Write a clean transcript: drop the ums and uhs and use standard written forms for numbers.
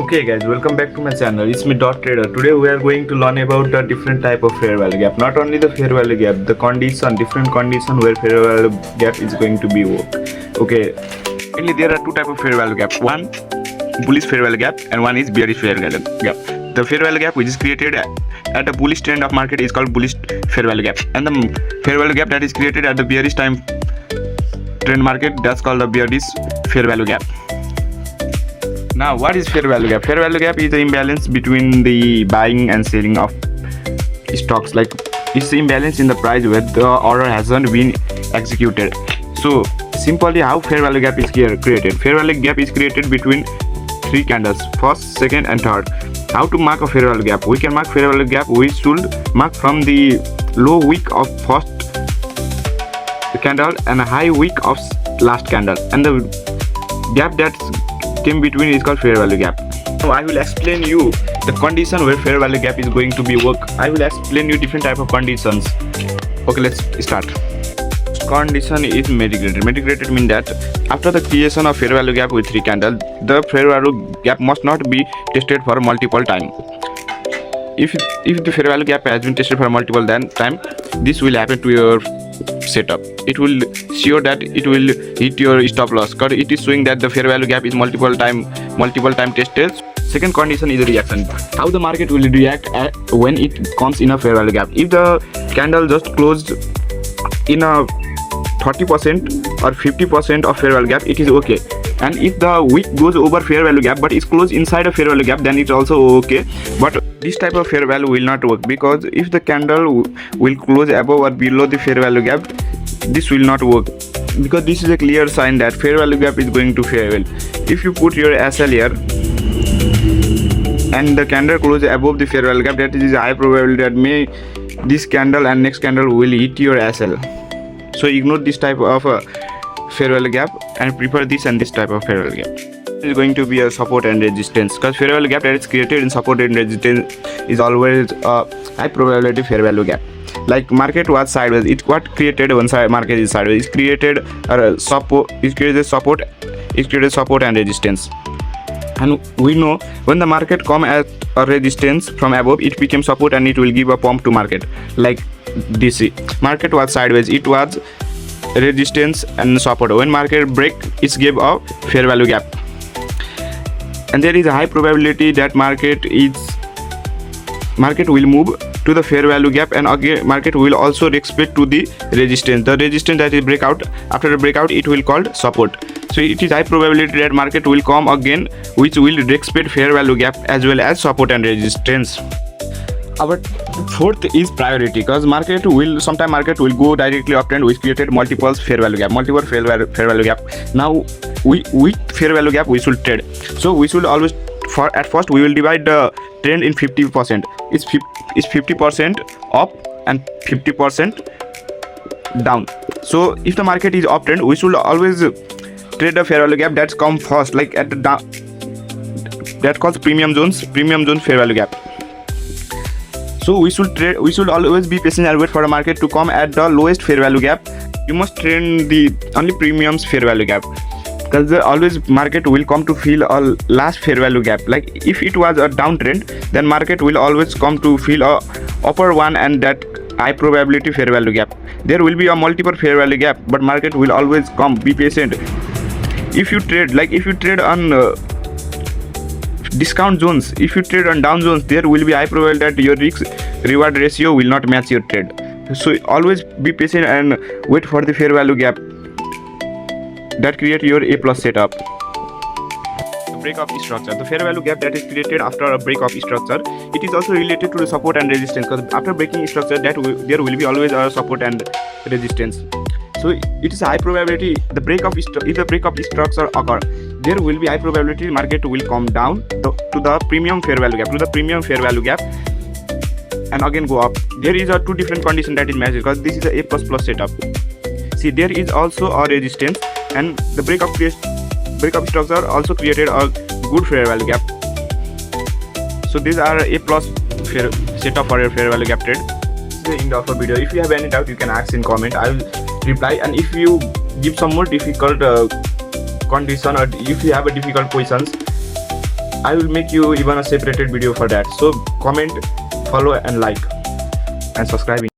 Okay guys, welcome back to my channel. It's me Dot Trader. Today we are going to learn about a different type of fair value gap. Not only the fair value gap, the different condition where fair value gap is going to be work. Okay, mainly there are two type of fair value gap. One bullish fair value gap and one is bearish fair value gap. The fair value gap which is created at a bullish trend of market is called bullish fair value gap, and the fair value gap that is created at the bearish time trend market, that's called the bearish fair value gap. Now, what is fair value gap? Fair value gap is the imbalance between the buying and selling of stocks. Like, it's the imbalance in the price where the order hasn't been executed. So, simply how fair value gap is created? Fair value gap is created between three candles: first, second, and third. How to mark a fair value gap? We can mark fair value gap. We should mark from the low wick of first candle and a high wick of last candle, and the gap that came between is called fair value gap. Now I will explain you the condition where fair value gap is going to be work. I will explain you different type of conditions. Okay, let's start. Condition is mitigated. Mitigated means that after the creation of fair value gap with three candles, the fair value gap must not be tested for multiple time. If the fair value gap has been tested for multiple time, this will happen to your setup. It will sure that it will hit your stop loss because it is showing that the fair value gap is multiple time tested. Second condition is reaction. How the market will react when it comes in a fair value gap. If the candle just closed in a 30% or 50% of fair value gap, it is okay. And if the wick goes over fair value gap but is closed inside a fair value gap, then it's also okay. But this type of fair value will not work, because if the candle will close above or below the fair value gap, this will not work, because this is a clear sign that fair value gap is going to fail. If you put your SL here and the candle closes above the fair value gap, that is a high probability that this candle and next candle will hit your SL. So ignore this type of fair value gap and prefer this and this type of fair value gap. Is going to be a support and resistance, because fair value gap that is created in support and resistance is always a high probability fair value gap. Like market was sideways, it got created one side market is sideways. It created a support. It created support. It created support and resistance. And we know when the market come at a resistance from above, it became support and it will give a pump to market. Like this, market was sideways. It was resistance and support. When market break, it gave a fair value gap. And there is a high probability that market will move to the fair value gap, and again market will also respect to the resistance. The resistance that is breakout, after the breakout it will called support. So it is high probability that market will come again, which will respect fair value gap as well as support and resistance. Our fourth is priority, because sometime market will go directly uptrend, which created multiple fair value gap. Now with fair value gap we should trade. So we should always at first we will divide the trend in 50%. It's 50% up and 50% down. So if the market is uptrend, we should always trade the fair value gap that's come first, like at the down, that calls premium zones fair value gap. So we should always be patient and wait for the market to come at the lowest fair value gap. You must trade the only premiums fair value gap, because always market will come to feel a last fair value gap. Like if it was a downtrend, then market will always come to feel a upper one and that high probability fair value gap. There will be a multiple fair value gap, but market will always come. Be patient. If you trade on discount zones, if you trade on down zones, there will be high probability that your risk reward ratio will not match your trade. So always be patient and wait for the fair value gap that create your A plus setup. Break of structure. The fair value gap that is created after a break of structure, it is also related to the support and resistance, because after breaking structure there will be always a support and resistance. So it is high probability if the break of structure occur, there will be high probability market will come down to the premium fair value gap and again go up. There is a two different condition that is matched, because this is a A++ setup. See, there is also a resistance, and the break of structure also created a good fair value gap. So these are A+ fair setup for your fair value gap trade. This is the end of the video. If you have any doubt, you can ask in comment. I will reply, and if you give some more difficult condition, or if you have a difficult questions, I will make you even a separated video for that. So comment, follow and like and subscribe.